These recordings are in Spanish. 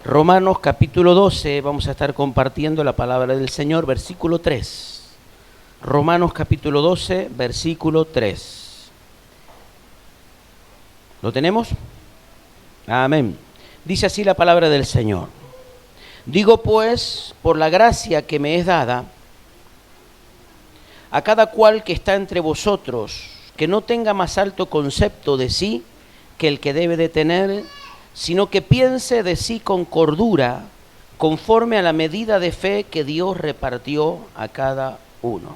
Romanos capítulo 12, vamos a estar compartiendo la palabra del Señor, versículo 3. Romanos capítulo 12, versículo 3. ¿Lo tenemos? Amén. Dice así la palabra del Señor. Digo pues, por la gracia que me es dada, a cada cual que está entre vosotros, que no tenga más alto concepto de sí que el que debe de tener, sino que piense de sí con cordura, conforme a la medida de fe que Dios repartió a cada uno.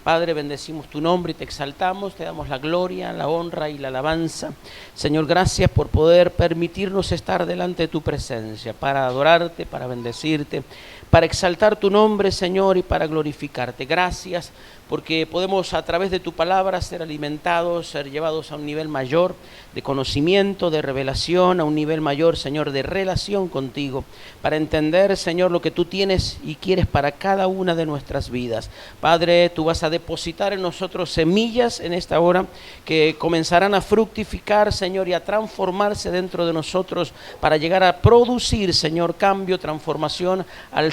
Padre, bendecimos tu nombre y te exaltamos, te damos la gloria, la honra y la alabanza. Señor, gracias por poder permitirnos estar delante de tu presencia, para adorarte, para bendecirte, para exaltar tu nombre, Señor, y para glorificarte. Gracias porque podemos a través de tu palabra ser alimentados, ser llevados a un nivel mayor de conocimiento, de revelación, a un nivel mayor, Señor, de relación contigo, para entender, Señor, lo que tú tienes y quieres para cada una de nuestras vidas. Padre, tú vas a depositar en nosotros semillas en esta hora que comenzarán a fructificar, Señor, y a transformarse dentro de nosotros para llegar a producir, Señor, cambio, transformación al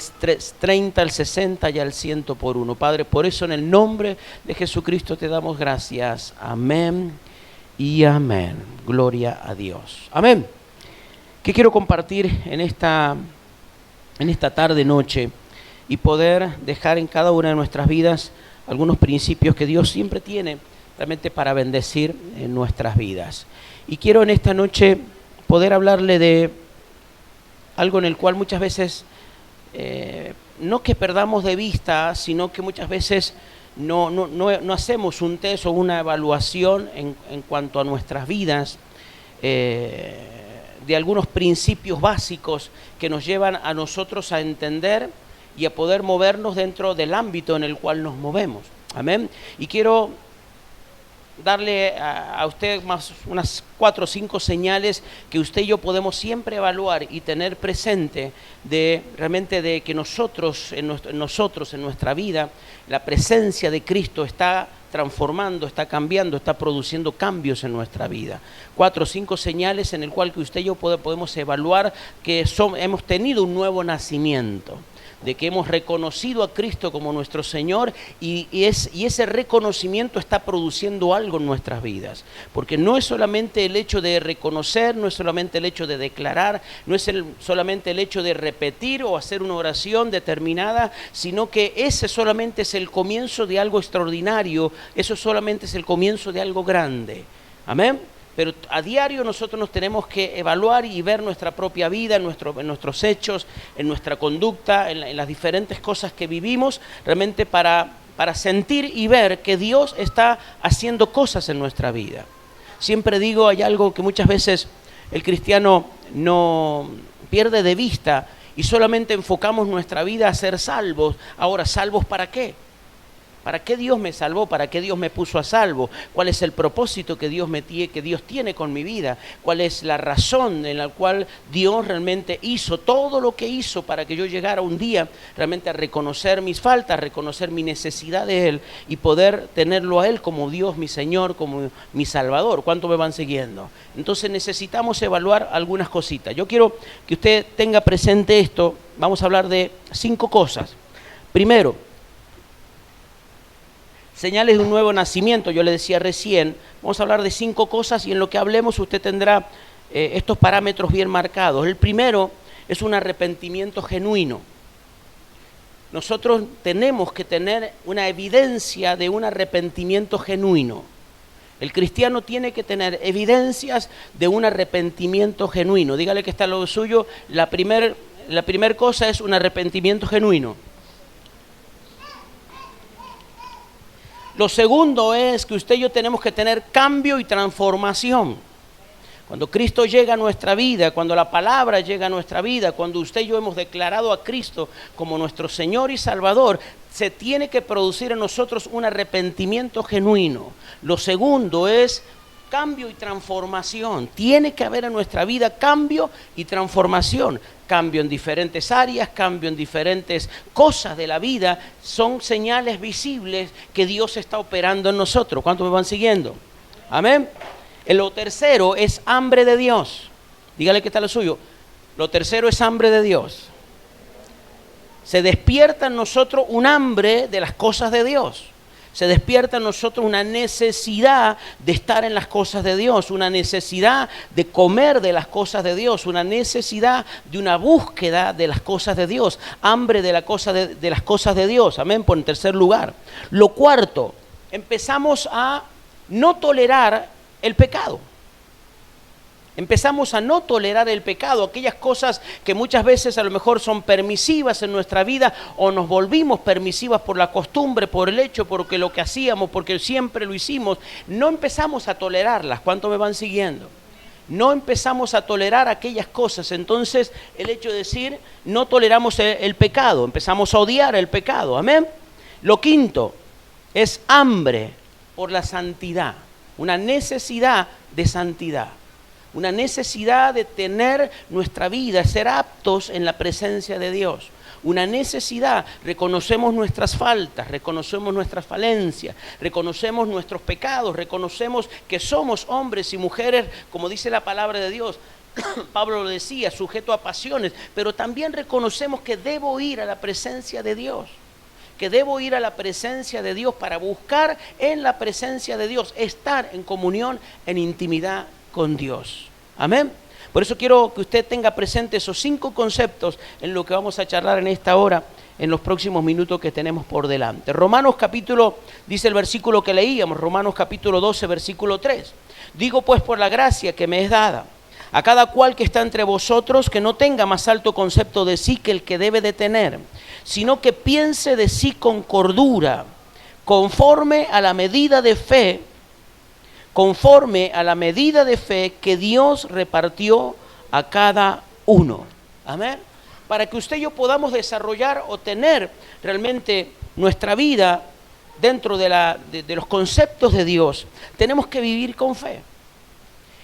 30, al 60 y al 100 por uno. Padre, por eso en el nombre de Jesucristo te damos gracias. Amén y amén. Gloria a Dios. Amén. ¿Qué quiero compartir en esta tarde, noche, y poder dejar en cada una de nuestras vidas algunos principios que Dios siempre tiene realmente para bendecir en nuestras vidas? Y quiero en esta noche poder hablarle de algo en el cual muchas veces no que perdamos de vista, sino que muchas veces no hacemos un test o una evaluación en cuanto a nuestras vidas, de algunos principios básicos que nos llevan a nosotros a entender y a poder movernos dentro del ámbito en el cual nos movemos. Amén. Y quiero darle a usted más unas 4 o 5 señales que usted y yo podemos siempre evaluar y tener presente de realmente de que nosotros en nuestra vida, la presencia de Cristo está transformando, está cambiando, está produciendo cambios en nuestra vida. 4 o 5 señales en el cual que usted y yo podemos evaluar que hemos tenido un nuevo nacimiento, de que hemos reconocido a Cristo como nuestro Señor y ese reconocimiento está produciendo algo en nuestras vidas. Porque no es solamente el hecho de reconocer, no es solamente el hecho de declarar, no es solamente el hecho de repetir o hacer una oración determinada, sino que ese solamente es el comienzo de algo extraordinario, eso solamente es el comienzo de algo grande. Amén. Pero a diario nosotros nos tenemos que evaluar y ver nuestra propia vida, en nuestros hechos, en nuestra conducta, en las diferentes cosas que vivimos, realmente para sentir y ver que Dios está haciendo cosas en nuestra vida. Siempre digo, hay algo que muchas veces el cristiano no pierde de vista y solamente enfocamos nuestra vida a ser salvos. Ahora, ¿salvos para qué? ¿Para qué Dios me salvó? ¿Para qué Dios me puso a salvo? ¿Cuál es el propósito que Dios tiene con mi vida? ¿Cuál es la razón en la cual Dios realmente hizo todo lo que hizo para que yo llegara un día realmente a reconocer mis faltas, a reconocer mi necesidad de Él y poder tenerlo a Él como Dios, mi Señor, como mi Salvador? ¿Cuánto me van siguiendo? Entonces necesitamos evaluar algunas cositas. Yo quiero que usted tenga presente esto. Vamos a hablar de 5 cosas. Primero, señales de un nuevo nacimiento. Yo le decía recién, vamos a hablar de 5 cosas y en lo que hablemos usted tendrá estos parámetros bien marcados. El primero es un arrepentimiento genuino. Nosotros tenemos que tener una evidencia de un arrepentimiento genuino. El cristiano tiene que tener evidencias de un arrepentimiento genuino. Dígale que está al lado suyo. La primer cosa es un arrepentimiento genuino. Lo segundo es que usted y yo tenemos que tener cambio y transformación. Cuando Cristo llega a nuestra vida, cuando la palabra llega a nuestra vida, cuando usted y yo hemos declarado a Cristo como nuestro Señor y Salvador, se tiene que producir en nosotros un arrepentimiento genuino. Lo segundo es cambio y transformación. Tiene que haber en nuestra vida cambio y transformación. Cambio en diferentes áreas, cambio en diferentes cosas de la vida. Son señales visibles que Dios está operando en nosotros. ¿Cuántos me van siguiendo? Amén. Lo tercero es hambre de Dios. Dígale que está lo suyo. Lo tercero es hambre de Dios. Se despierta en nosotros un hambre de las cosas de Dios. Se despierta en nosotros una necesidad de estar en las cosas de Dios, una necesidad de comer de las cosas de Dios, una necesidad de una búsqueda de las cosas de Dios, hambre de las cosas de Dios. Amén, por en tercer lugar. Lo cuarto, empezamos a no tolerar el pecado. Empezamos a no tolerar el pecado, aquellas cosas que muchas veces a lo mejor son permisivas en nuestra vida o nos volvimos permisivas por la costumbre, por el hecho, porque lo que hacíamos, porque siempre lo hicimos, no empezamos a tolerarlas. ¿Cuánto me van siguiendo? No empezamos a tolerar aquellas cosas. Entonces el hecho de decir no toleramos el pecado, empezamos a odiar el pecado. Amén. Lo quinto es hambre por la santidad, una necesidad de santidad. Una necesidad de tener nuestra vida, ser aptos en la presencia de Dios. Una necesidad, reconocemos nuestras faltas, reconocemos nuestras falencias, reconocemos nuestros pecados, reconocemos que somos hombres y mujeres, como dice la palabra de Dios. Pablo lo decía, sujeto a pasiones, pero también reconocemos que debo ir a la presencia de Dios. Que debo ir a la presencia de Dios para buscar en la presencia de Dios, estar en comunión, en intimidad con Dios. Amén. Por eso quiero que usted tenga presente esos 5 conceptos en lo que vamos a charlar en esta hora, en los próximos minutos que tenemos por delante. Romanos capítulo, dice el versículo que leíamos, Romanos capítulo 12, versículo 3. Digo pues por la gracia que me es dada, a cada cual que está entre vosotros, que no tenga más alto concepto de sí que el que debe de tener, sino que piense de sí con cordura, conforme a la medida de fe, que Dios repartió a cada uno. Amén. Para que usted y yo podamos desarrollar o tener realmente nuestra vida dentro de los conceptos de Dios, tenemos que vivir con fe.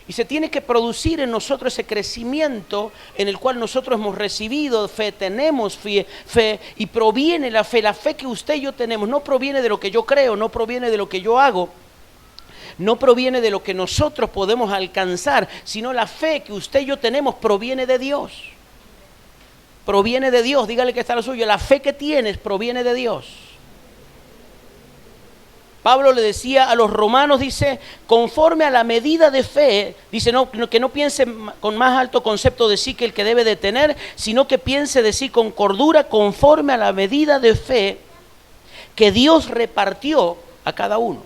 Y se tiene que producir en nosotros ese crecimiento en el cual nosotros hemos recibido fe, tenemos fe y proviene la fe que usted y yo tenemos, no proviene de lo que yo creo, no proviene de lo que yo hago, no proviene de lo que nosotros podemos alcanzar, sino la fe que usted y yo tenemos proviene de Dios. Proviene de Dios, dígale que está lo suyo, la fe que tienes proviene de Dios. Pablo le decía a los romanos, dice, conforme a la medida de fe, dice, que no piense con más alto concepto de sí que el que debe de tener, sino que piense de sí con cordura, conforme a la medida de fe que Dios repartió a cada uno.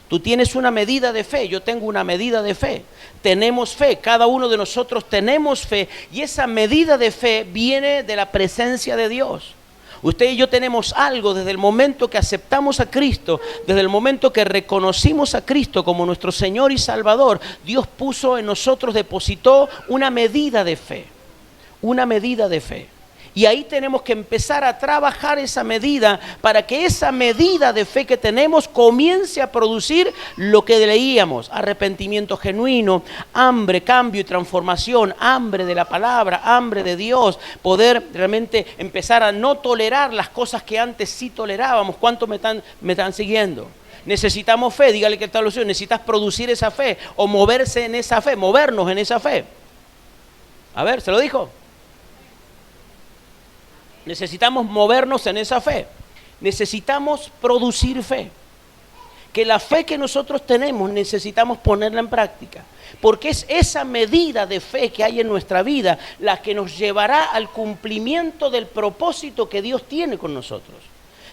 Tú tienes una medida de fe, yo tengo una medida de fe. Tenemos fe, cada uno de nosotros tenemos fe, y esa medida de fe viene de la presencia de Dios. Usted y yo tenemos algo desde el momento que aceptamos a Cristo, desde el momento que reconocimos a Cristo como nuestro Señor y Salvador. Dios puso en nosotros, depositó una medida de fe, una medida de fe. Y ahí tenemos que empezar a trabajar esa medida para que esa medida de fe que tenemos comience a producir lo que leíamos: arrepentimiento genuino, hambre, cambio y transformación, hambre de la palabra, hambre de Dios, poder realmente empezar a no tolerar las cosas que antes sí tolerábamos. ¿Cuántos me están siguiendo? Necesitamos fe, dígale que está lo suyo, necesitas producir esa fe o moverse en esa fe, movernos en esa fe. A ver, ¿se lo dijo? Necesitamos movernos en esa fe. Necesitamos producir fe. Que la fe que nosotros tenemos necesitamos ponerla en práctica. Porque es esa medida de fe que hay en nuestra vida la que nos llevará al cumplimiento del propósito que Dios tiene con nosotros.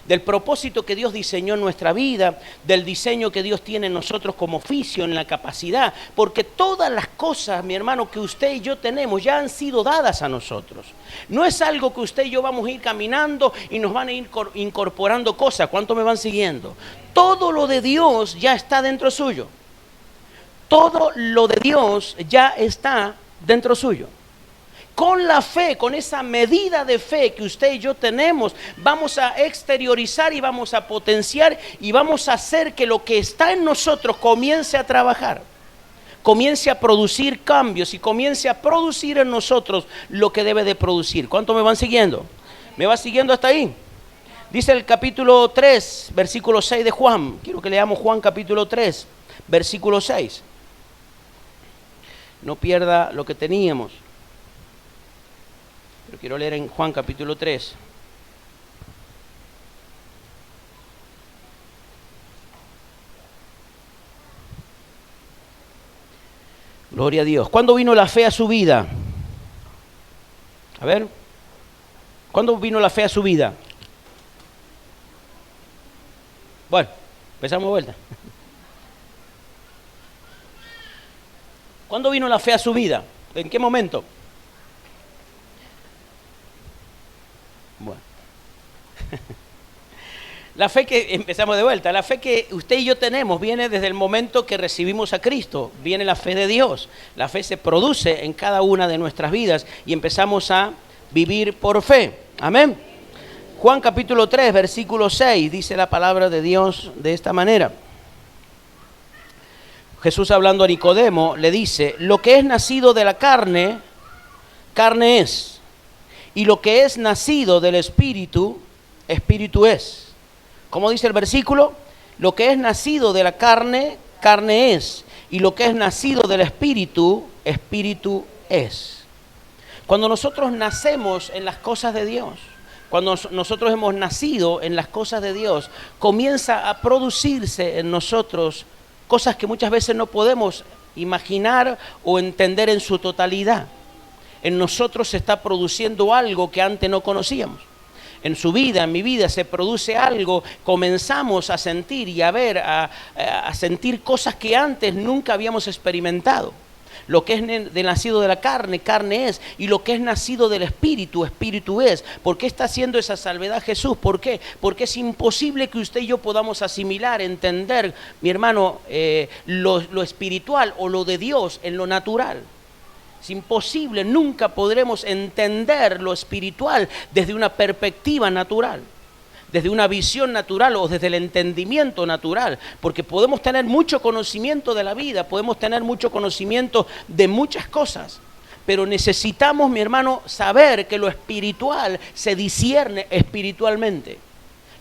Del propósito que Dios diseñó en nuestra vida, del diseño que Dios tiene en nosotros como oficio, en la capacidad. Porque todas las cosas, mi hermano, que usted y yo tenemos ya han sido dadas a nosotros. No es algo que usted y yo vamos a ir caminando y nos van a ir incorporando cosas. ¿Cuántos me van siguiendo? Todo lo de Dios ya está dentro suyo. Todo lo de Dios ya está dentro suyo. Con la fe, con esa medida de fe que usted y yo tenemos, vamos a exteriorizar y vamos a potenciar y vamos a hacer que lo que está en nosotros comience a trabajar, comience a producir cambios y comience a producir en nosotros lo que debe de producir. ¿Cuántos me van siguiendo? ¿Me va siguiendo hasta ahí? Dice el capítulo 3, versículo 6 de Juan. Quiero que leamos Juan capítulo 3, versículo 6. No pierda lo que teníamos. pero quiero leer en Juan capítulo 3. Gloria a Dios. ¿Cuándo vino la fe a su vida? A ver, ¿cuándo vino la fe a su vida? Bueno, empezamos de vuelta. ¿Cuándo vino la fe a su vida? ¿En qué momento? Bueno. La fe que, empezamos de vuelta, la fe que usted y yo tenemos viene desde el momento que recibimos a Cristo, viene la fe de Dios. La fe se produce en cada una de nuestras vidas y empezamos a vivir por fe. Amén. Juan capítulo 3, versículo 6, dice la palabra de Dios de esta manera. Jesús, hablando a Nicodemo, le dice: lo que es nacido de la carne, carne es, y lo que es nacido del Espíritu, Espíritu es. ¿Cómo dice el versículo? Lo que es nacido de la carne, carne es, y lo que es nacido del Espíritu, Espíritu es. Cuando nosotros nacemos en las cosas de Dios, cuando nosotros hemos nacido en las cosas de Dios, comienza a producirse en nosotros cosas que muchas veces no podemos imaginar o entender en su totalidad. En nosotros se está produciendo algo que antes no conocíamos. En su vida, en mi vida, se produce algo, comenzamos a sentir y a ver, a sentir cosas que antes nunca habíamos experimentado. Lo que es de nacido de la carne, carne es, y lo que es nacido del Espíritu, Espíritu es. ¿Por qué está haciendo esa salvedad Jesús? ¿Por qué? Porque es imposible que usted y yo podamos asimilar, entender, mi hermano, lo espiritual o lo de Dios en lo natural. Es imposible, nunca podremos entender lo espiritual desde una perspectiva natural, desde una visión natural o desde el entendimiento natural, porque podemos tener mucho conocimiento de la vida, podemos tener mucho conocimiento de muchas cosas, pero necesitamos, mi hermano, saber que lo espiritual se discierne espiritualmente.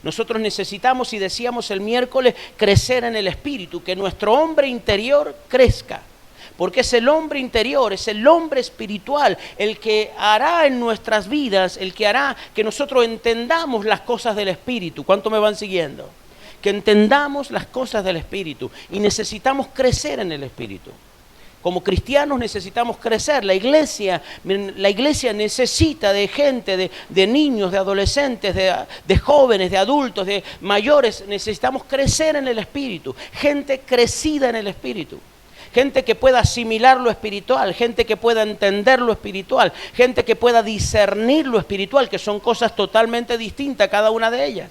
Nosotros necesitamos, y decíamos el miércoles, crecer en el espíritu, que nuestro hombre interior crezca. Porque es el hombre interior, es el hombre espiritual, el que hará en nuestras vidas, el que hará que nosotros entendamos las cosas del Espíritu. ¿Cuánto me van siguiendo? Que entendamos las cosas del Espíritu. Y necesitamos crecer en el Espíritu. Como cristianos necesitamos crecer. La iglesia necesita de gente, de niños, de adolescentes, de jóvenes, de adultos, de mayores. Necesitamos crecer en el Espíritu. Gente crecida en el Espíritu. Gente que pueda asimilar lo espiritual, gente que pueda entender lo espiritual, gente que pueda discernir lo espiritual, que son cosas totalmente distintas cada una de ellas.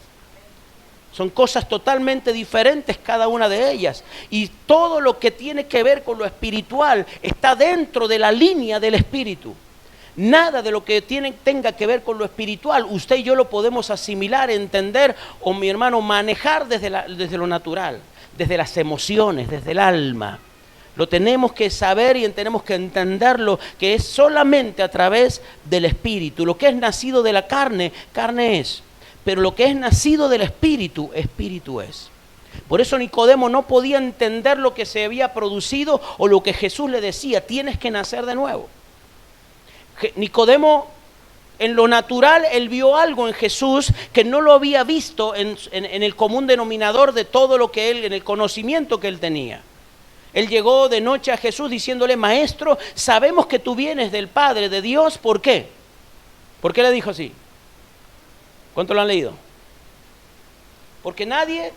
Son cosas totalmente diferentes cada una de ellas. Y todo lo que tiene que ver con lo espiritual está dentro de la línea del espíritu. Nada de lo que tenga que ver con lo espiritual, usted y yo lo podemos asimilar, entender o, mi hermano, manejar desde lo natural, desde las emociones, desde el alma. Lo tenemos que saber y tenemos que entenderlo, que es solamente a través del Espíritu. Lo que es nacido de la carne, carne es. Pero lo que es nacido del Espíritu, Espíritu es. Por eso Nicodemo no podía entender lo que se había producido o lo que Jesús le decía: tienes que nacer de nuevo. Nicodemo, en lo natural, él vio algo en Jesús que no lo había visto en el común denominador de todo lo que él, en el conocimiento que él tenía. Él llegó de noche a Jesús diciéndole: Maestro, sabemos que tú vienes del Padre, de Dios. ¿Por qué? ¿Por qué le dijo así? ¿Cuánto lo han leído? Porque nadie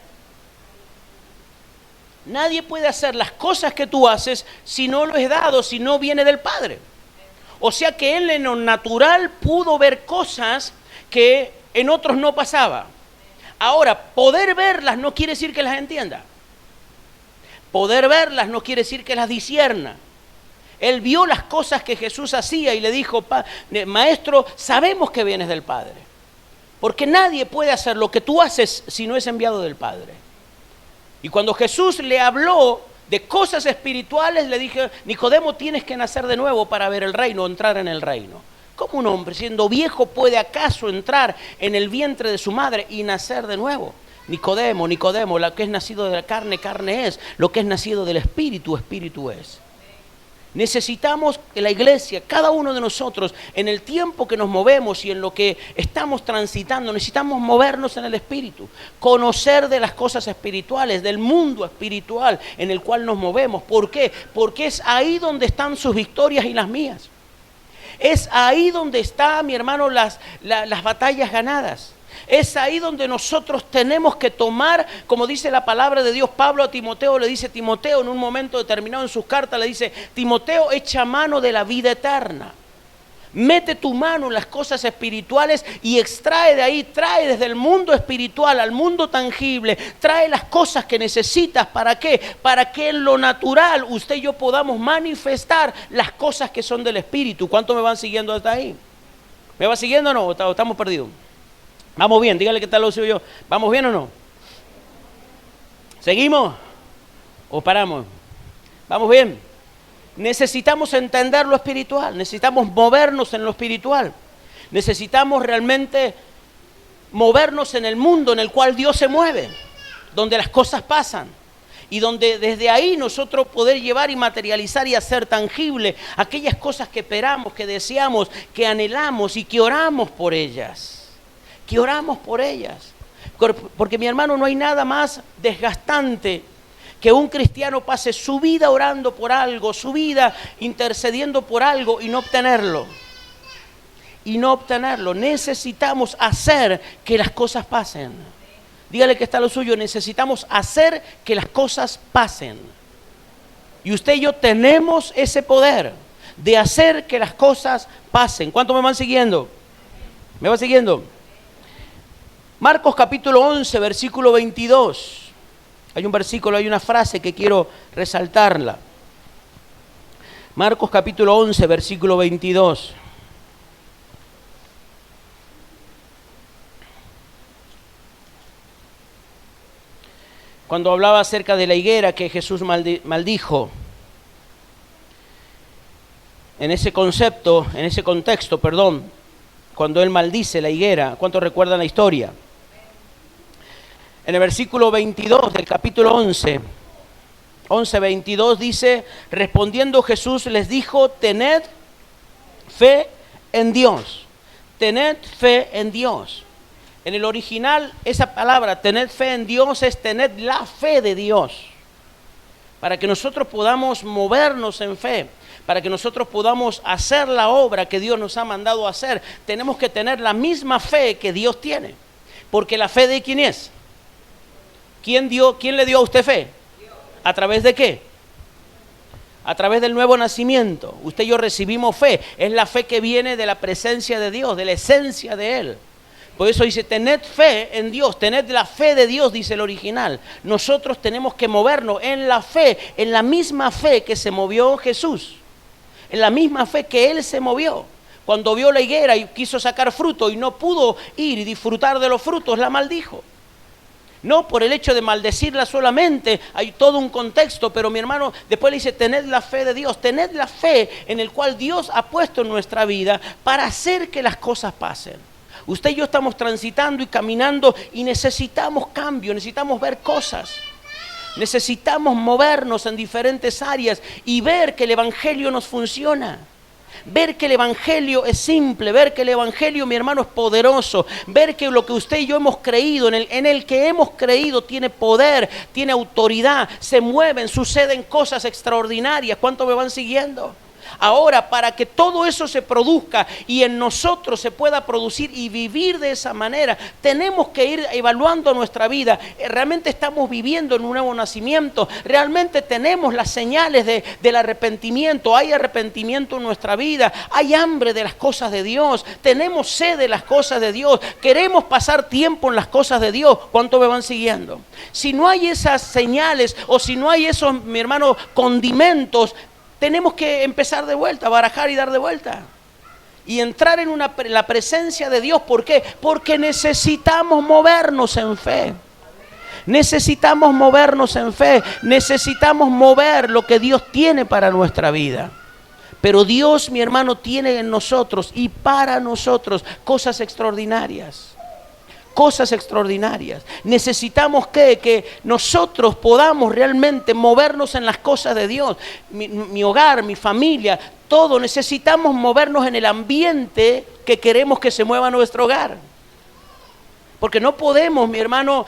puede hacer las cosas que tú haces si no lo es dado, si no viene del Padre. O sea que él en lo natural pudo ver cosas que en otros no pasaba. Ahora, poder verlas no quiere decir que las entienda. Poder verlas no quiere decir que las discierna. Él vio las cosas que Jesús hacía y le dijo: Maestro, sabemos que vienes del Padre. Porque nadie puede hacer lo que tú haces si no es enviado del Padre. Y cuando Jesús le habló de cosas espirituales, le dije: Nicodemo, tienes que nacer de nuevo para ver el reino, entrar en el reino. ¿Cómo un hombre siendo viejo puede acaso entrar en el vientre de su madre y nacer de nuevo? Nicodemo, lo que es nacido de la carne, carne es. Lo que es nacido del Espíritu, Espíritu es. Necesitamos que la iglesia, cada uno de nosotros, en el tiempo que nos movemos y en lo que estamos transitando, necesitamos movernos en el Espíritu, conocer de las cosas espirituales, del mundo espiritual en el cual nos movemos. ¿Por qué? Porque es ahí donde están sus victorias y las mías. Es ahí donde están, mi hermano, las batallas ganadas. Es ahí donde nosotros tenemos que tomar, como dice la palabra de Dios. Pablo a Timoteo le dice, Timoteo, en un momento determinado en sus cartas le dice, Timoteo, echa mano de la vida eterna. Mete tu mano en las cosas espirituales y extrae de ahí, trae desde el mundo espiritual al mundo tangible, trae las cosas que necesitas. ¿Para qué? Para que en lo natural usted y yo podamos manifestar las cosas que son del Espíritu. ¿Cuántos me van siguiendo hasta ahí? ¿Me va siguiendo o no? ¿O estamos perdidos? Vamos bien, dígale qué tal lo sigo yo. ¿Vamos bien o no? ¿Seguimos? ¿O paramos? ¿Vamos bien? Necesitamos entender lo espiritual, necesitamos movernos en lo espiritual. Necesitamos realmente movernos en el mundo en el cual Dios se mueve, donde las cosas pasan. Y donde desde ahí nosotros poder llevar y materializar y hacer tangible aquellas cosas que esperamos, que deseamos, que anhelamos y que oramos por ellas. Que oramos por ellas. Porque mi hermano, no hay nada más desgastante que un cristiano pase su vida orando por algo, su vida intercediendo por algo y no obtenerlo. Y no obtenerlo. Necesitamos hacer que las cosas pasen. Dígale que está lo suyo, necesitamos hacer que las cosas pasen. Y usted y yo tenemos ese poder de hacer que las cosas pasen. ¿Cuántos me van siguiendo? ¿Me van siguiendo? Marcos capítulo 11, versículo 22. Hay un versículo, hay una frase que quiero resaltarla. Marcos capítulo 11, versículo 22. Cuando hablaba acerca de la higuera que Jesús maldijo, en ese concepto, en ese contexto, cuando él maldice la higuera, ¿cuántos recuerdan la historia? En el versículo 22 del capítulo 11:22 dice, respondiendo Jesús les dijo, tened fe en Dios, tened fe en Dios. En el original, esa palabra, tened fe en Dios, es tened la fe de Dios. Para que nosotros podamos movernos en fe, para que nosotros podamos hacer la obra que Dios nos ha mandado a hacer, tenemos que tener la misma fe que Dios tiene. Porque la fe, ¿de quién es? ¿Quién le dio a usted fe? ¿A través de qué? A través del nuevo nacimiento. Usted y yo recibimos fe. Es la fe que viene de la presencia de Dios, de la esencia de Él. Por eso dice, tened fe en Dios, tened la fe de Dios, dice el original. Nosotros tenemos que movernos en la fe, en la misma fe que se movió Jesús. En la misma fe que Él se movió. Cuando vio la higuera y quiso sacar fruto y no pudo ir y disfrutar de los frutos, la maldijo. No por el hecho de maldecirla solamente, hay todo un contexto, pero mi hermano después le dice, tened la fe de Dios, tened la fe en el cual Dios ha puesto en nuestra vida para hacer que las cosas pasen. Usted y yo estamos transitando y caminando y necesitamos cambio, necesitamos ver cosas. Necesitamos movernos en diferentes áreas y ver que el Evangelio nos funciona. Ver que el Evangelio es simple, ver que el Evangelio, mi hermano, es poderoso, ver que lo que usted y yo hemos creído, en el que hemos creído tiene poder, tiene autoridad, se mueven, suceden cosas extraordinarias. ¿Cuántos me van siguiendo? Ahora, para que todo eso se produzca y en nosotros se pueda producir y vivir de esa manera, tenemos que ir evaluando nuestra vida. ¿Realmente estamos viviendo en un nuevo nacimiento? ¿Realmente tenemos las señales del arrepentimiento? ¿Hay arrepentimiento en nuestra vida? ¿Hay hambre de las cosas de Dios? ¿Tenemos sed de las cosas de Dios? ¿Queremos pasar tiempo en las cosas de Dios? ¿Cuánto me van siguiendo? Si no hay esas señales o si no hay esos, mi hermano, condimentos, tenemos que empezar de vuelta, barajar y dar de vuelta. Y entrar en la presencia de Dios. ¿Por qué? Porque necesitamos movernos en fe. Necesitamos movernos en fe. Necesitamos mover lo que Dios tiene para nuestra vida. Pero Dios, mi hermano, tiene en nosotros y para nosotros cosas extraordinarias. cosas extraordinarias. Necesitamos que nosotros podamos realmente movernos en las cosas de Dios. Mi hogar, mi familia, todo. Necesitamos movernos en el ambiente que queremos que se mueva nuestro hogar. Porque no podemos, mi hermano,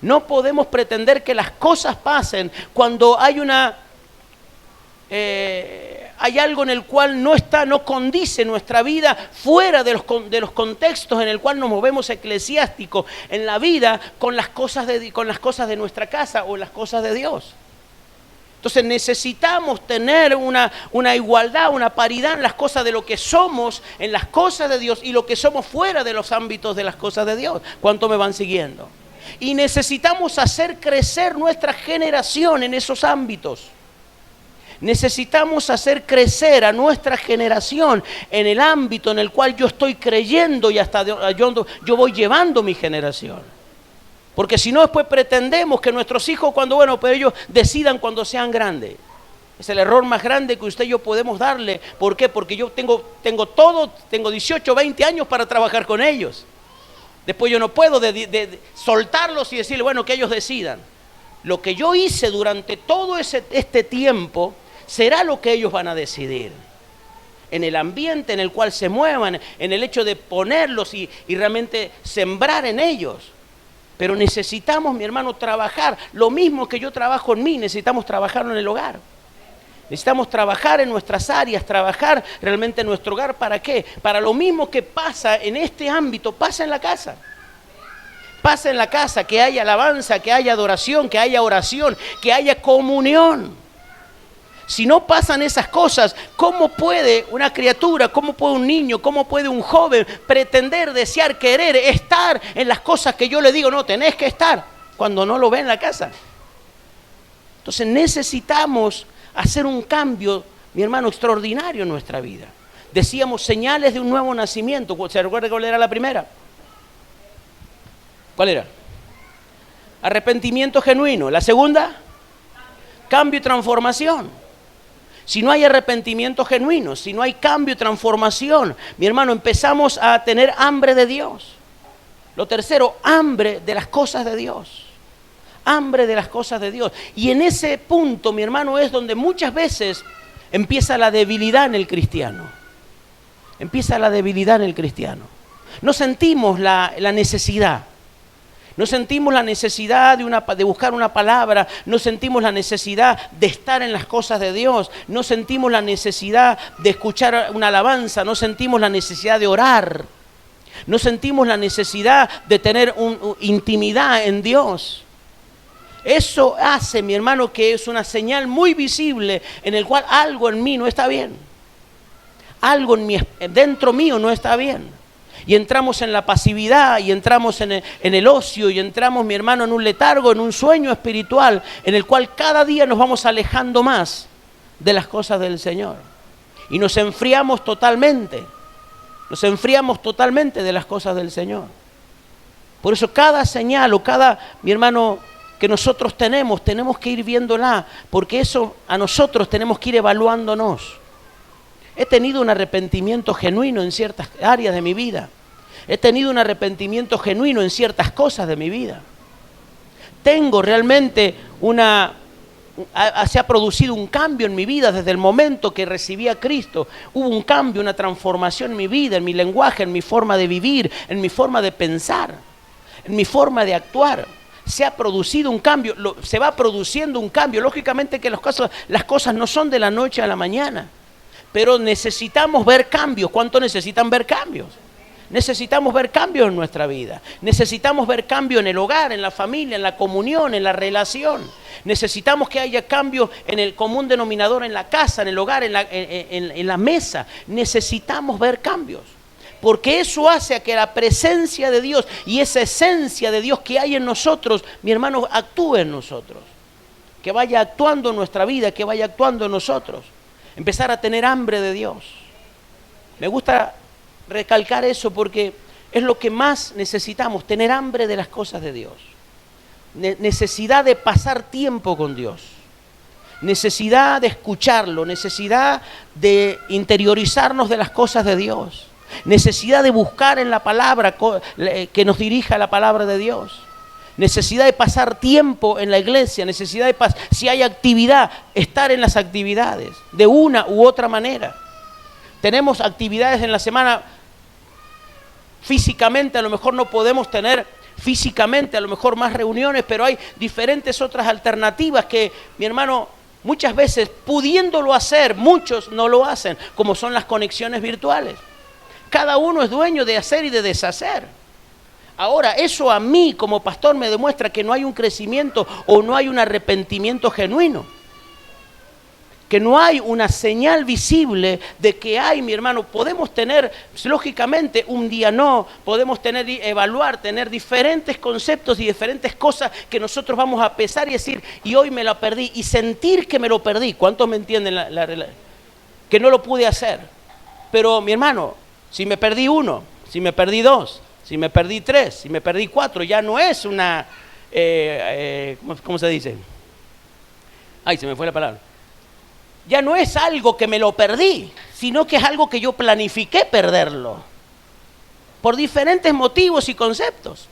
no podemos pretender que las cosas pasen cuando hay hay algo en el cual no condice nuestra vida fuera de los contextos en el cual nos movemos eclesiásticos en la vida con las cosas de nuestra casa o las cosas de Dios. Entonces necesitamos tener una igualdad, una paridad en las cosas de lo que somos, en las cosas de Dios y lo que somos fuera de los ámbitos de las cosas de Dios. ¿Cuánto me van siguiendo? Y necesitamos hacer crecer nuestra generación en esos ámbitos. Necesitamos hacer crecer a nuestra generación en el ámbito en el cual yo estoy creyendo y hasta yo voy llevando mi generación. Porque si no, después pretendemos que nuestros hijos, pues ellos decidan cuando sean grandes. Es el error más grande que usted y yo podemos darle. ¿Por qué? Porque yo tengo 18, 20 años para trabajar con ellos. Después yo no puedo soltarlos y decirle, que ellos decidan. Lo que yo hice durante todo este tiempo será lo que ellos van a decidir. En el ambiente en el cual se muevan, en el hecho de ponerlos y realmente sembrar en ellos. Pero necesitamos, mi hermano, trabajar. Lo mismo que yo trabajo en mí, necesitamos trabajarlo en el hogar. Necesitamos trabajar en nuestras áreas, trabajar realmente en nuestro hogar. ¿Para qué? Para lo mismo que pasa en este ámbito, pasa en la casa. Pasa en la casa, que haya alabanza, que haya adoración, que haya oración, que haya comunión. Si no pasan esas cosas, ¿cómo puede una criatura, cómo puede un niño, cómo puede un joven pretender, desear, querer estar en las cosas que yo le digo, no, tenés que estar, cuando no lo ve en la casa? Entonces necesitamos hacer un cambio, mi hermano, extraordinario en nuestra vida. Decíamos señales de un nuevo nacimiento. ¿Se recuerda cuál era la primera? ¿Cuál era? Arrepentimiento genuino. La segunda, cambio y transformación. Si no hay arrepentimiento genuino, si no hay cambio y transformación, mi hermano, empezamos a tener hambre de Dios. Lo tercero, hambre de las cosas de Dios. Hambre de las cosas de Dios. Y en ese punto, mi hermano, es donde muchas veces empieza la debilidad en el cristiano. Empieza la debilidad en el cristiano. No sentimos la necesidad. No sentimos la necesidad de buscar una palabra, no sentimos la necesidad de estar en las cosas de Dios, no sentimos la necesidad de escuchar una alabanza, no sentimos la necesidad de orar, no sentimos la necesidad de tener intimidad en Dios. Eso hace, mi hermano, que es una señal muy visible en el cual algo en mí no está bien. Algo dentro mío no está bien. Y entramos en la pasividad, y entramos en el ocio, y entramos, mi hermano, en un letargo, en un sueño espiritual, en el cual cada día nos vamos alejando más de las cosas del Señor. Y nos enfriamos totalmente de las cosas del Señor. Por eso cada señal o mi hermano, que nosotros tenemos que ir viéndola, porque eso a nosotros tenemos que ir evaluándonos. He tenido un arrepentimiento genuino en ciertas áreas de mi vida. He tenido un arrepentimiento genuino en ciertas cosas de mi vida. Tengo realmente se ha producido un cambio en mi vida desde el momento que recibí a Cristo. Hubo un cambio, una transformación en mi vida, en mi lenguaje, en mi forma de vivir, en mi forma de pensar, en mi forma de actuar. Se ha producido un cambio, se va produciendo un cambio. Lógicamente que las cosas no son de la noche a la mañana. Pero necesitamos ver cambios. ¿Cuánto necesitan ver cambios? Necesitamos ver cambios en nuestra vida. Necesitamos ver cambio en el hogar, en la familia, en la comunión, en la relación. Necesitamos que haya cambio en el común denominador, en la casa, en el hogar, en la mesa. Necesitamos ver cambios. Porque eso hace a que la presencia de Dios y esa esencia de Dios que hay en nosotros, mi hermano, actúe en nosotros. Que vaya actuando en nuestra vida, que vaya actuando en nosotros. Empezar a tener hambre de Dios. Me gusta recalcar eso porque es lo que más necesitamos, tener hambre de las cosas de Dios. Necesidad de pasar tiempo con Dios. Necesidad de escucharlo, necesidad de interiorizarnos de las cosas de Dios. necesidad de buscar en la palabra, que nos dirija a la palabra de Dios, necesidad de pasar tiempo en la iglesia, necesidad de si hay actividad, estar en las actividades, de una u otra manera. Tenemos actividades en la semana, físicamente a lo mejor no podemos tener físicamente a lo mejor más reuniones, pero hay diferentes otras alternativas que, mi hermano, muchas veces pudiéndolo hacer, muchos no lo hacen, como son las conexiones virtuales. Cada uno es dueño de hacer y de deshacer. Ahora, eso a mí como pastor me demuestra que no hay un crecimiento o no hay un arrepentimiento genuino. Que no hay una señal visible de que hay, mi hermano, podemos tener, lógicamente, un día no, podemos tener, evaluar, tener diferentes conceptos y diferentes cosas que nosotros vamos a pesar y decir, y hoy me la perdí, y sentir que me lo perdí. ¿Cuántos me entienden? Que no lo pude hacer. Pero, mi hermano, si me perdí uno, si me perdí dos, si me perdí tres, si me perdí cuatro, ya no es una, ¿cómo se dice? Ay, se me fue la palabra. Ya no es algo que me lo perdí, sino que es algo que yo planifiqué perderlo. Por diferentes motivos y conceptos.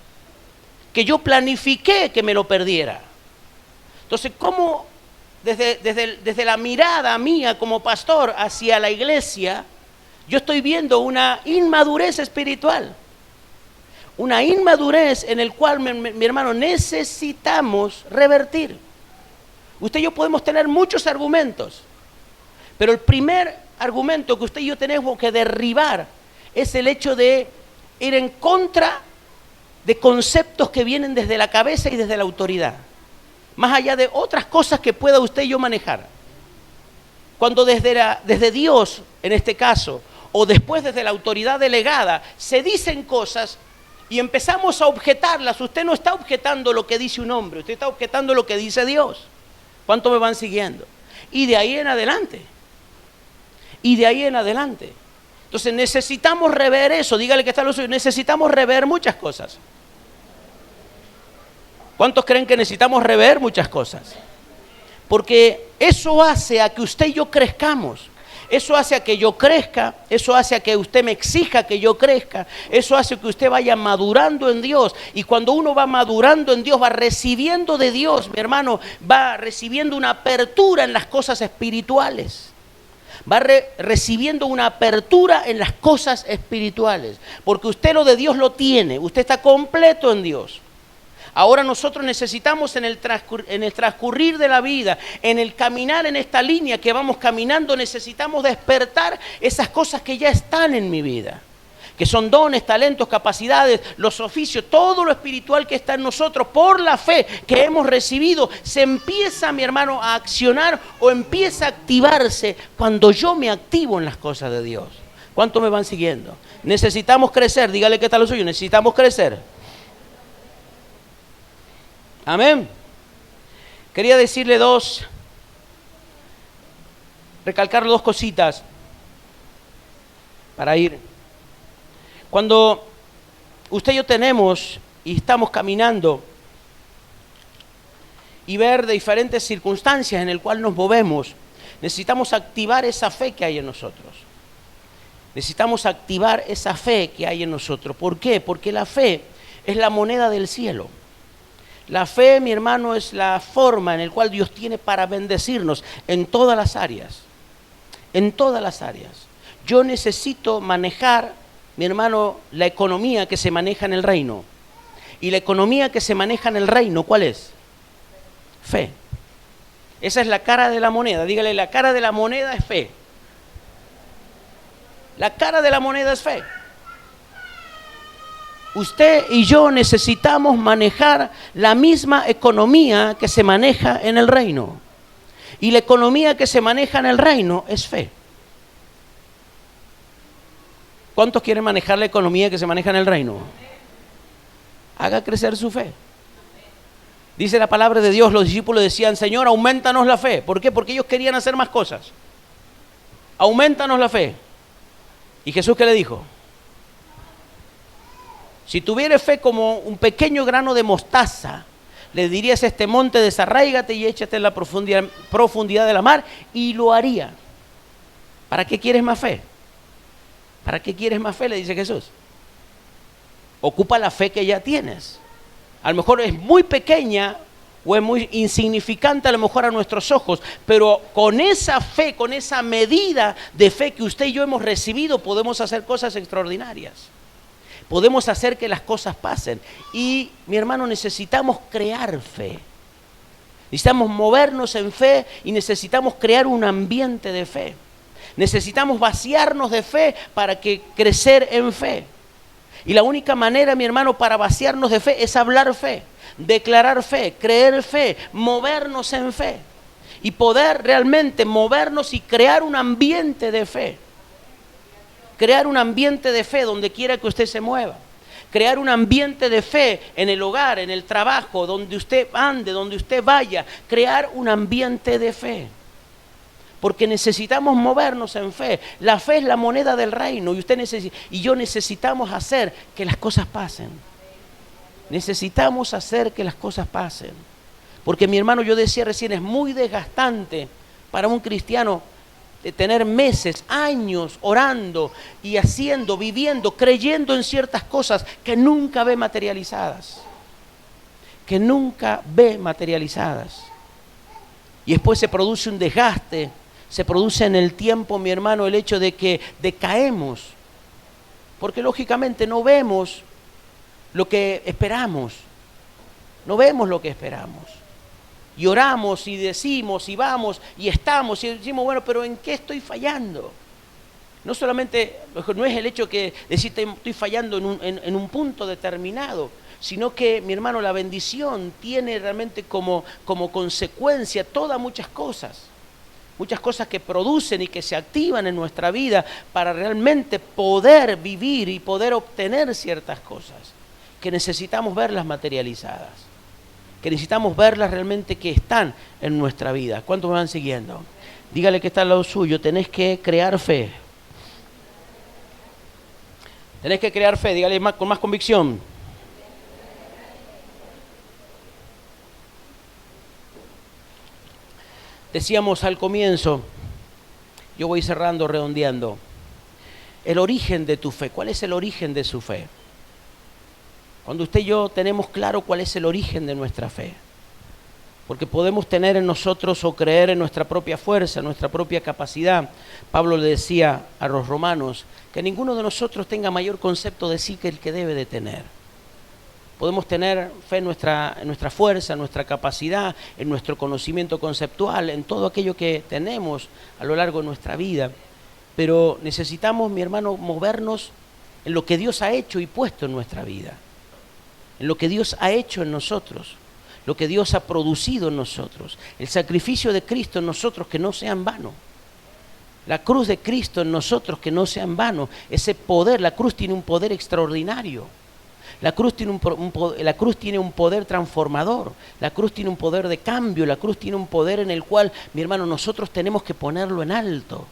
Que yo planifiqué que me lo perdiera. Entonces, ¿cómo desde la mirada mía como pastor hacia la iglesia, yo estoy viendo una inmadurez espiritual? Una inmadurez en el cual, mi hermano, necesitamos revertir. Usted y yo podemos tener muchos argumentos. Pero el primer argumento que usted y yo tenemos que derribar es el hecho de ir en contra de conceptos que vienen desde la cabeza y desde la autoridad. Más allá de otras cosas que pueda usted y yo manejar. Cuando desde Dios, en este caso, o después desde la autoridad delegada, se dicen cosas y empezamos a objetarlas. Usted no está objetando lo que dice un hombre, usted está objetando lo que dice Dios. ¿Cuánto me van siguiendo? Y de ahí en adelante. Y de ahí en adelante. Entonces necesitamos rever eso. Dígale que está lo suyo. Necesitamos rever muchas cosas. ¿Cuántos creen que necesitamos rever muchas cosas? Porque eso hace a que usted y yo crezcamos. Eso hace a que yo crezca. Eso hace a que usted me exija que yo crezca. Eso hace que usted vaya madurando en Dios. Y cuando uno va madurando en Dios, va recibiendo de Dios, mi hermano, va recibiendo una apertura en las cosas espirituales. Va recibiendo una apertura en las cosas espirituales, porque usted lo de Dios lo tiene, usted está completo en Dios. Ahora nosotros necesitamos en el transcurrir de la vida, en el caminar en esta línea que vamos caminando, necesitamos despertar esas cosas que ya están en mi vida, que son dones, talentos, capacidades, los oficios, todo lo espiritual que está en nosotros por la fe que hemos recibido, se empieza, mi hermano, a accionar o empieza a activarse cuando yo me activo en las cosas de Dios. ¿Cuántos me van siguiendo? Necesitamos crecer, dígale que está lo suyo, necesitamos crecer. Amén. Quería decirle recalcar dos cositas para ir. Cuando usted y yo tenemos y estamos caminando y ver de diferentes circunstancias en el cual nos movemos, necesitamos activar esa fe que hay en nosotros. Necesitamos activar esa fe que hay en nosotros. ¿Por qué? Porque la fe es la moneda del cielo. La fe, mi hermano, es la forma en la cual Dios tiene para bendecirnos en todas las áreas. En todas las áreas. Yo necesito manejar, mi hermano, la economía que se maneja en el reino. Y la economía que se maneja en el reino, ¿cuál es? Fe. Esa es la cara de la moneda. Dígale, la cara de la moneda es fe. La cara de la moneda es fe. Usted y yo necesitamos manejar la misma economía que se maneja en el reino. Y la economía que se maneja en el reino es fe. ¿Cuántos quieren manejar la economía que se maneja en el reino? Haga crecer su fe. Dice la palabra de Dios, los discípulos decían, Señor, aumentanos la fe. ¿Por qué? Porque ellos querían hacer más cosas. Aumentanos la fe. ¿Y Jesús qué le dijo? Si tuviera fe como un pequeño grano de mostaza, le dirías a este monte, desarráigate y échate en la profundidad de la mar, y lo haría. ¿Para qué quieres más fe? ¿Para qué quieres más fe?, le dice Jesús. Ocupa la fe que ya tienes. A lo mejor es muy pequeña o es muy insignificante a lo mejor a nuestros ojos, pero con esa fe, con esa medida de fe que usted y yo hemos recibido, podemos hacer cosas extraordinarias. Podemos hacer que las cosas pasen. Y, mi hermano, necesitamos crear fe. Necesitamos movernos en fe y necesitamos crear un ambiente de fe. Necesitamos vaciarnos de fe para crecer en fe. Y la única manera, mi hermano, para vaciarnos de fe es hablar fe, declarar fe, creer fe, movernos en fe. Y poder realmente movernos y crear un ambiente de fe. Crear un ambiente de fe donde quiera que usted se mueva. Crear un ambiente de fe en el hogar, en el trabajo, donde usted ande, donde usted vaya. Crear un ambiente de fe. Porque necesitamos movernos en fe. La fe es la moneda del reino y yo necesitamos hacer que las cosas pasen. Necesitamos hacer que las cosas pasen. Porque, mi hermano, yo decía recién, es muy desgastante para un cristiano de tener meses, años orando y haciendo, viviendo, creyendo en ciertas cosas que nunca ve materializadas. Que nunca ve materializadas. Y después se produce un desgaste, se produce en el tiempo, mi hermano, el hecho de que decaemos. Porque lógicamente no vemos lo que esperamos. No vemos lo que esperamos. Y oramos y decimos y vamos y estamos y decimos, bueno, pero ¿en qué estoy fallando? No solamente, no es el hecho que decir estoy fallando en un punto determinado, sino que, mi hermano, la bendición tiene realmente como consecuencia todas muchas cosas que producen y que se activan en nuestra vida para realmente poder vivir y poder obtener ciertas cosas que necesitamos verlas materializadas. Que necesitamos verlas realmente que están en nuestra vida. ¿Cuántos me van siguiendo? Dígale que está al lado suyo, tenés que crear fe. Tenés que crear fe, dígale con más convicción. Decíamos al comienzo, yo voy cerrando, redondeando, el origen de tu fe. ¿Cuál es el origen de su fe? Cuando usted y yo tenemos claro cuál es el origen de nuestra fe. Porque podemos tener en nosotros o creer en nuestra propia fuerza, nuestra propia capacidad. Pablo le decía a los romanos que ninguno de nosotros tenga mayor concepto de sí que el que debe de tener. Podemos tener fe en nuestra fuerza, en nuestra capacidad, en nuestro conocimiento conceptual, en todo aquello que tenemos a lo largo de nuestra vida. Pero necesitamos, mi hermano, movernos en lo que Dios ha hecho y puesto en nuestra vida. En lo que Dios ha hecho en nosotros, lo que Dios ha producido en nosotros, el sacrificio de Cristo en nosotros que no sea en vano, la cruz de Cristo en nosotros que no sea en vano, ese poder, la cruz tiene un poder extraordinario, la cruz tiene un poder transformador, la cruz tiene un poder de cambio, la cruz tiene un poder en el cual, mi hermano, nosotros tenemos que ponerlo en alto.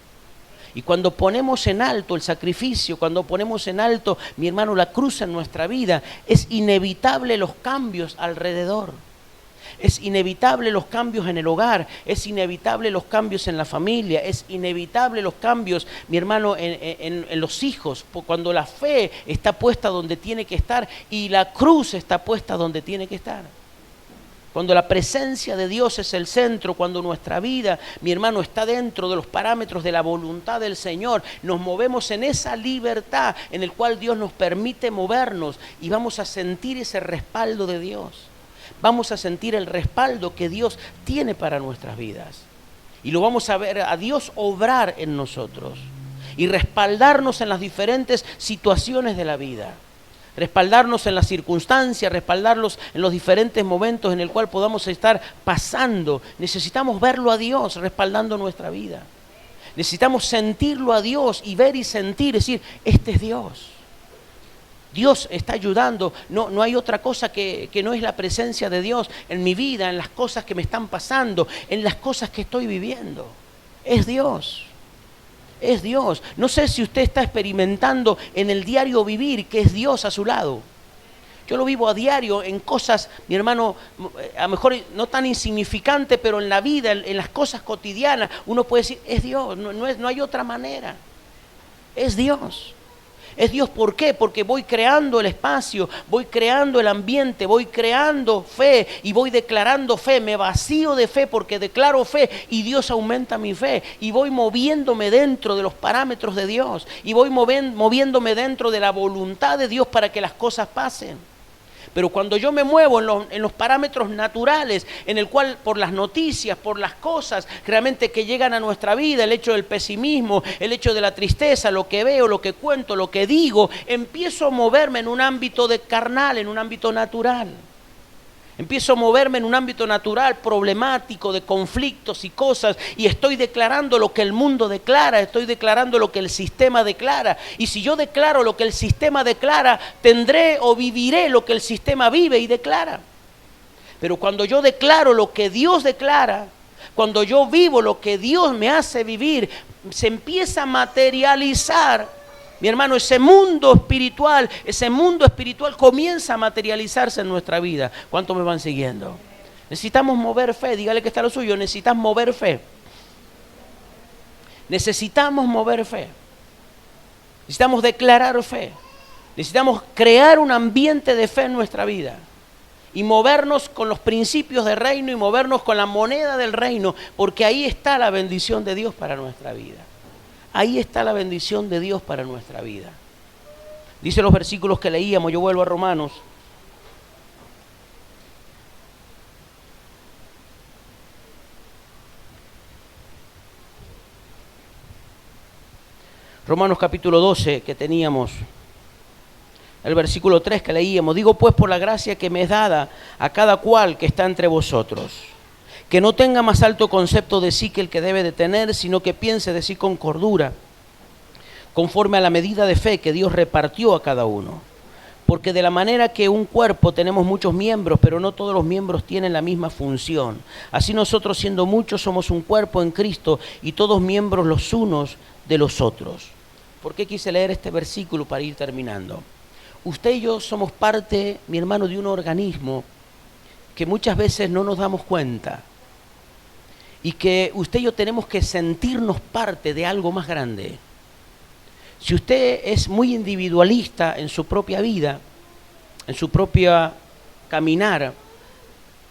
Y cuando ponemos en alto el sacrificio, cuando ponemos en alto, mi hermano, la cruz en nuestra vida, es inevitable los cambios alrededor. Es inevitable los cambios en el hogar, es inevitable los cambios en la familia, es inevitable los cambios, mi hermano, en los hijos, cuando la fe está puesta donde tiene que estar y la cruz está puesta donde tiene que estar. Cuando la presencia de Dios es el centro, cuando nuestra vida, mi hermano, está dentro de los parámetros de la voluntad del Señor, nos movemos en esa libertad en el cual Dios nos permite movernos y vamos a sentir ese respaldo de Dios. Vamos a sentir el respaldo que Dios tiene para nuestras vidas. Y lo vamos a ver a Dios obrar en nosotros y respaldarnos en las diferentes situaciones de la vida. Respaldarnos en las circunstancias, respaldarnos en los diferentes momentos en el cual podamos estar pasando. Necesitamos verlo a Dios respaldando nuestra vida. Necesitamos sentirlo a Dios y ver y sentir, decir, este es Dios. Dios está ayudando, no hay otra cosa que no es la presencia de Dios en mi vida, en las cosas que me están pasando, en las cosas que estoy viviendo. Es Dios. Es Dios. No sé si usted está experimentando en el diario vivir que es Dios a su lado. Yo lo vivo a diario en cosas, mi hermano, a lo mejor no tan insignificante, pero en la vida, en las cosas cotidianas, uno puede decir, es Dios, no hay otra manera. Es Dios. Es Dios, ¿por qué? Porque voy creando el espacio, voy creando el ambiente, voy creando fe y voy declarando fe. Me vacío de fe porque declaro fe y Dios aumenta mi fe. Y voy moviéndome dentro de los parámetros de Dios y voy moviéndome dentro de la voluntad de Dios para que las cosas pasen. Pero cuando yo me muevo en los parámetros naturales, en el cual por las noticias, por las cosas realmente que llegan a nuestra vida, el hecho del pesimismo, el hecho de la tristeza, lo que veo, lo que cuento, lo que digo, empiezo a moverme en un ámbito de carnal, en un ámbito natural. Empiezo a moverme en un ámbito natural, problemático, de conflictos y cosas, y estoy declarando lo que el mundo declara, estoy declarando lo que el sistema declara. Y si yo declaro lo que el sistema declara, tendré o viviré lo que el sistema vive y declara. Pero cuando yo declaro lo que Dios declara, cuando yo vivo lo que Dios me hace vivir, se empieza a materializar. Mi hermano, ese mundo espiritual comienza a materializarse en nuestra vida. ¿Cuántos me van siguiendo? Necesitamos mover fe. Dígale que está lo suyo. Necesitas mover fe. Necesitamos mover fe. Necesitamos declarar fe. Necesitamos crear un ambiente de fe en nuestra vida. Y movernos con los principios del reino y movernos con la moneda del reino. Porque ahí está la bendición de Dios para nuestra vida. Ahí está la bendición de Dios para nuestra vida. Dice los versículos que leíamos, yo vuelvo a Romanos. Romanos capítulo 12 que teníamos, el versículo 3 que leíamos. Digo pues por la gracia que me es dada a cada cual que está entre vosotros, que no tenga más alto concepto de sí que el que debe de tener, sino que piense de sí con cordura, conforme a la medida de fe que Dios repartió a cada uno. Porque de la manera que un cuerpo tenemos muchos miembros, pero no todos los miembros tienen la misma función. Así nosotros, siendo muchos, somos un cuerpo en Cristo y todos miembros los unos de los otros. ¿Por qué quise leer este versículo para ir terminando? Usted y yo somos parte, mi hermano, de un organismo que muchas veces no nos damos cuenta. Y que usted y yo tenemos que sentirnos parte de algo más grande. Si usted es muy individualista en su propia vida, en su propia caminar,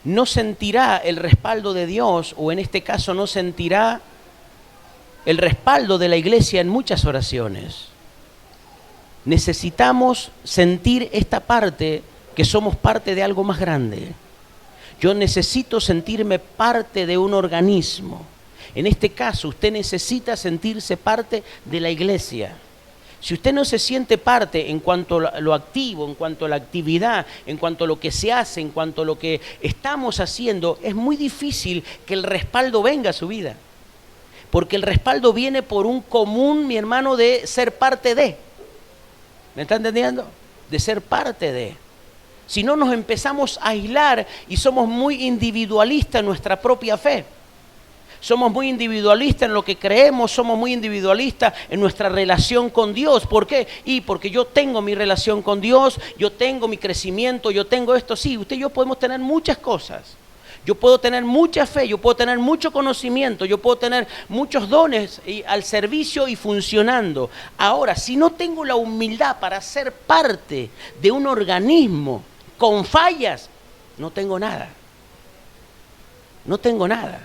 no sentirá el respaldo de Dios, o en este caso no sentirá el respaldo de la iglesia en muchas oraciones. Necesitamos sentir esta parte, que somos parte de algo más grande. Yo necesito sentirme parte de un organismo. En este caso, usted necesita sentirse parte de la iglesia. Si usted no se siente parte en cuanto a lo activo, en cuanto a la actividad, en cuanto a lo que se hace, en cuanto a lo que estamos haciendo, es muy difícil que el respaldo venga a su vida. Porque el respaldo viene por un común, mi hermano, de ser parte de. ¿Me está entendiendo? De ser parte de. Si no, nos empezamos a aislar y somos muy individualistas en nuestra propia fe. Somos muy individualistas en lo que creemos, somos muy individualistas en nuestra relación con Dios. ¿Por qué? Porque yo tengo mi relación con Dios, yo tengo mi crecimiento, yo tengo esto. Sí, usted y yo podemos tener muchas cosas. Yo puedo tener mucha fe, yo puedo tener mucho conocimiento, yo puedo tener muchos dones al servicio y funcionando. Ahora, si no tengo la humildad para ser parte de un organismo con fallas, no tengo nada. No tengo nada.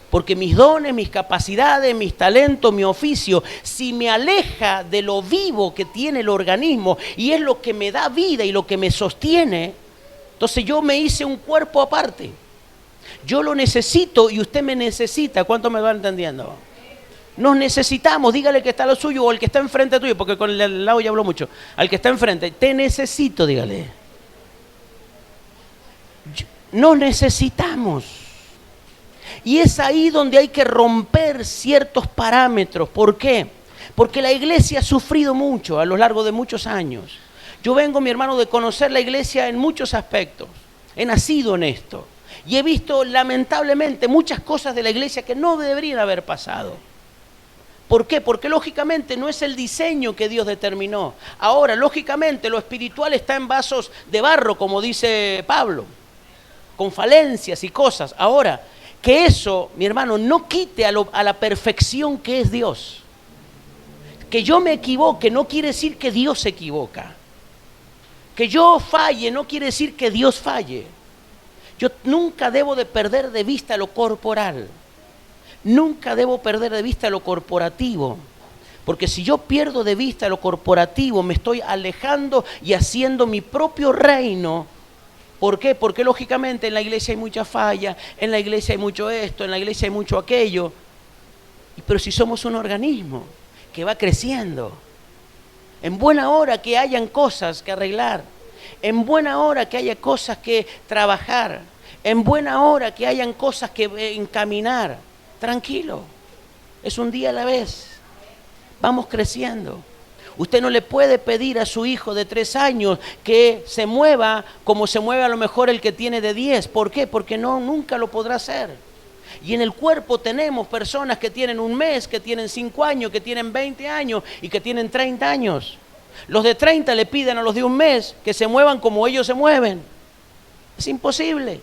Porque mis dones, mis capacidades, mis talentos, mi oficio, si me aleja de lo vivo que tiene el organismo y es lo que me da vida y lo que me sostiene, entonces yo me hice un cuerpo aparte. Yo lo necesito y usted me necesita. ¿Cuánto me va entendiendo? Nos necesitamos. Dígale que está lo suyo o el que está enfrente tuyo, porque con el lado ya hablo mucho. Al que está enfrente, te necesito, dígale. Nos necesitamos. Y es ahí donde hay que romper ciertos parámetros. ¿Por qué? Porque la iglesia ha sufrido mucho a lo largo de muchos años. Yo vengo, mi hermano, de conocer la iglesia en muchos aspectos. He nacido en esto. Y he visto, lamentablemente, muchas cosas de la iglesia que no deberían haber pasado. ¿Por qué? Porque lógicamente no es el diseño que Dios determinó. Ahora, lógicamente, lo espiritual está en vasos de barro, como dice Pablo, con falencias y cosas. Ahora, que eso, mi hermano, no quite a la perfección que es Dios. Que yo me equivoque no quiere decir que Dios se equivoca. Que yo falle no quiere decir que Dios falle. Yo nunca debo de perder de vista lo corporal. Nunca debo perder de vista lo corporativo. Porque si yo pierdo de vista lo corporativo, me estoy alejando y haciendo mi propio reino. ¿Por qué? Porque lógicamente en la iglesia hay mucha falla, en la iglesia hay mucho esto, en la iglesia hay mucho aquello. Pero si somos un organismo que va creciendo, en buena hora que hayan cosas que arreglar, en buena hora que haya cosas que trabajar, en buena hora que hayan cosas que encaminar, tranquilo, es un día a la vez, vamos creciendo. Usted no le puede pedir a su hijo de 3 años que se mueva como se mueve a lo mejor el que tiene de 10. ¿Por qué? Porque nunca lo podrá hacer. Y en el cuerpo tenemos personas que tienen 1 mes, que tienen 5 años, que tienen 20 años y que tienen 30 años. Los de 30 le piden a los de 1 mes que se muevan como ellos se mueven. Es imposible.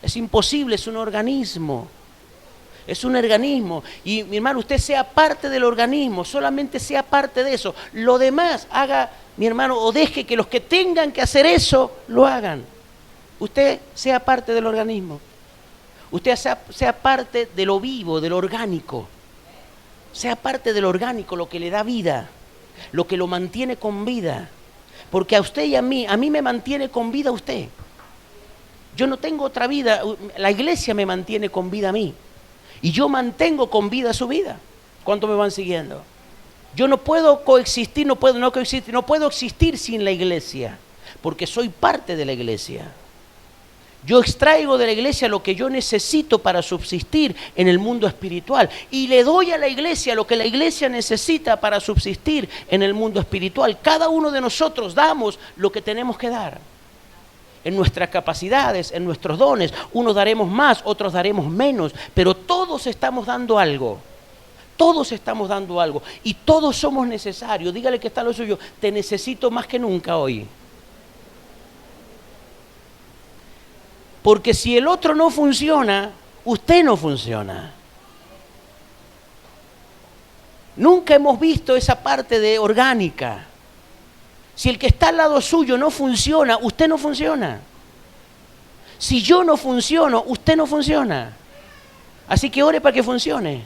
Es imposible, es un organismo. Es un organismo. Y mi hermano, usted sea parte del organismo, solamente sea parte de eso. Lo demás, haga, mi hermano, o deje que los que tengan que hacer eso, lo hagan. Usted sea parte del organismo. Usted sea parte de lo vivo, de lo orgánico. Sea parte del orgánico, lo que le da vida, lo que lo mantiene con vida. Porque a usted y a mí me mantiene con vida usted. Yo no tengo otra vida, la iglesia me mantiene con vida a mí. Y yo mantengo con vida su vida. ¿Cuánto me van siguiendo? Yo no puedo coexistir, no puedo existir sin la iglesia, porque soy parte de la iglesia. Yo extraigo de la iglesia lo que yo necesito para subsistir en el mundo espiritual y le doy a la iglesia lo que la iglesia necesita para subsistir en el mundo espiritual. Cada uno de nosotros damos lo que tenemos que dar. En nuestras capacidades, en nuestros dones, unos daremos más, otros daremos menos, pero todos estamos dando algo. Todos estamos dando algo y todos somos necesarios. Dígale que está lo suyo, te necesito más que nunca hoy. Porque si el otro no funciona, usted no funciona. Nunca hemos visto esa parte de orgánica. Si el que está al lado suyo no funciona, usted no funciona. Si yo no funciono, usted no funciona. Así que ore para que funcione.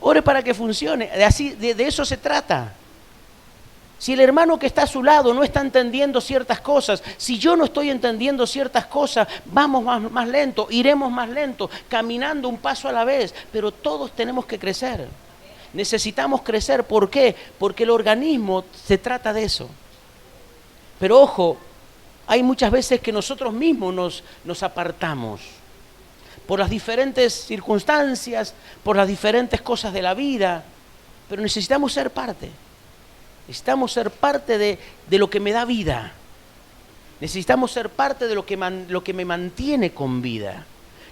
Ore para que funcione. De eso se trata. Si el hermano que está a su lado no está entendiendo ciertas cosas, si yo no estoy entendiendo ciertas cosas, vamos más lento, iremos más lento, caminando un paso a la vez, pero todos tenemos que crecer. Necesitamos crecer, ¿por qué? Porque el organismo se trata de eso. Pero ojo, hay muchas veces que nosotros mismos nos apartamos por las diferentes circunstancias, por las diferentes cosas de la vida, pero necesitamos ser parte. Necesitamos ser parte de lo que me da vida. Necesitamos ser parte de lo que me mantiene con vida.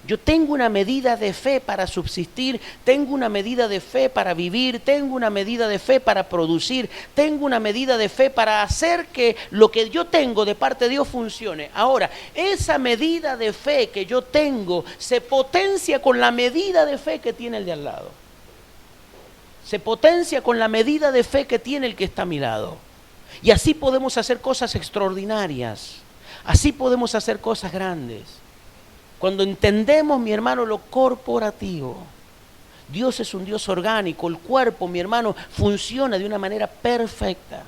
Yo tengo una medida de fe para subsistir, tengo una medida de fe para vivir, tengo una medida de fe para producir, tengo una medida de fe para hacer que lo que yo tengo de parte de Dios funcione. Ahora, esa medida de fe que yo tengo se potencia con la medida de fe que tiene el de al lado. Se potencia con la medida de fe que tiene el que está a mi lado. Y así podemos hacer cosas extraordinarias, así podemos hacer cosas grandes. Cuando entendemos, mi hermano, lo corporativo, Dios es un Dios orgánico, el cuerpo, mi hermano, funciona de una manera perfecta.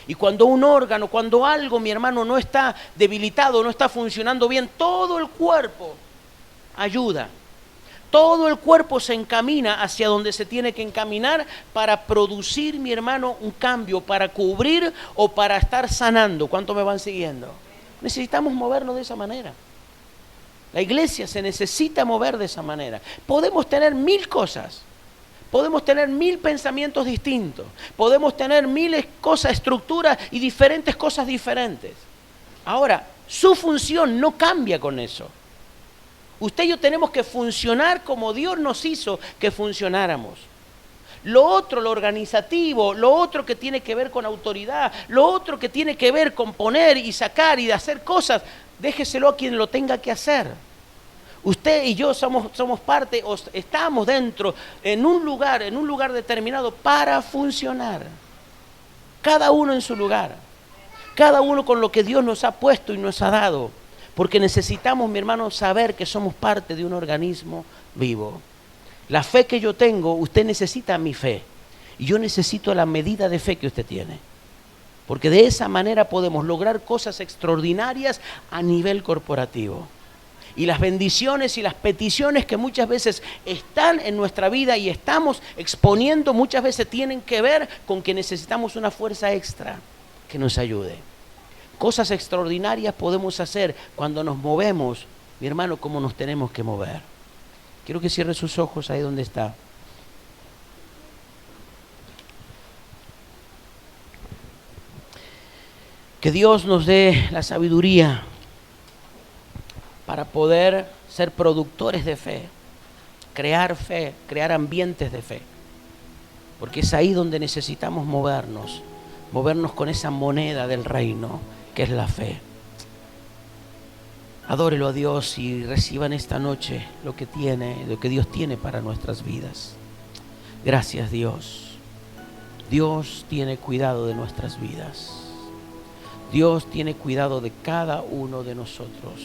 Y cuando un órgano, cuando algo, mi hermano, no está debilitado, no está funcionando bien, todo el cuerpo ayuda. Todo el cuerpo se encamina hacia donde se tiene que encaminar para producir, mi hermano, un cambio, para cubrir o para estar sanando. ¿Cuánto me van siguiendo? Necesitamos movernos de esa manera. La iglesia se necesita mover de esa manera. Podemos tener 1000 cosas, podemos tener 1000 pensamientos distintos, podemos tener 1000 cosas, estructuras y diferentes cosas diferentes. Ahora, su función no cambia con eso. Usted y yo tenemos que funcionar como Dios nos hizo que funcionáramos. Lo otro, lo organizativo, lo otro que tiene que ver con autoridad, lo otro que tiene que ver con poner y sacar y de hacer cosas, déjeselo a quien lo tenga que hacer. Usted y yo somos parte, o estamos dentro, en un lugar determinado para funcionar. Cada uno en su lugar. Cada uno con lo que Dios nos ha puesto y nos ha dado. Porque necesitamos, mi hermano, saber que somos parte de un organismo vivo. La fe que yo tengo, usted necesita mi fe. Y yo necesito la medida de fe que usted tiene. Porque de esa manera podemos lograr cosas extraordinarias a nivel corporativo. Y las bendiciones y las peticiones que muchas veces están en nuestra vida y estamos exponiendo, muchas veces tienen que ver con que necesitamos una fuerza extra que nos ayude. Cosas extraordinarias podemos hacer cuando nos movemos, mi hermano, como nos tenemos que mover. Quiero que cierre sus ojos ahí donde está. Que Dios nos dé la sabiduría para poder ser productores de fe, crear ambientes de fe. Porque es ahí donde necesitamos movernos con esa moneda del reino, que es la fe. Adórelo a Dios y reciban esta noche lo que Dios tiene para nuestras vidas. Gracias, Dios. Dios tiene cuidado de nuestras vidas. Dios tiene cuidado de cada uno de nosotros.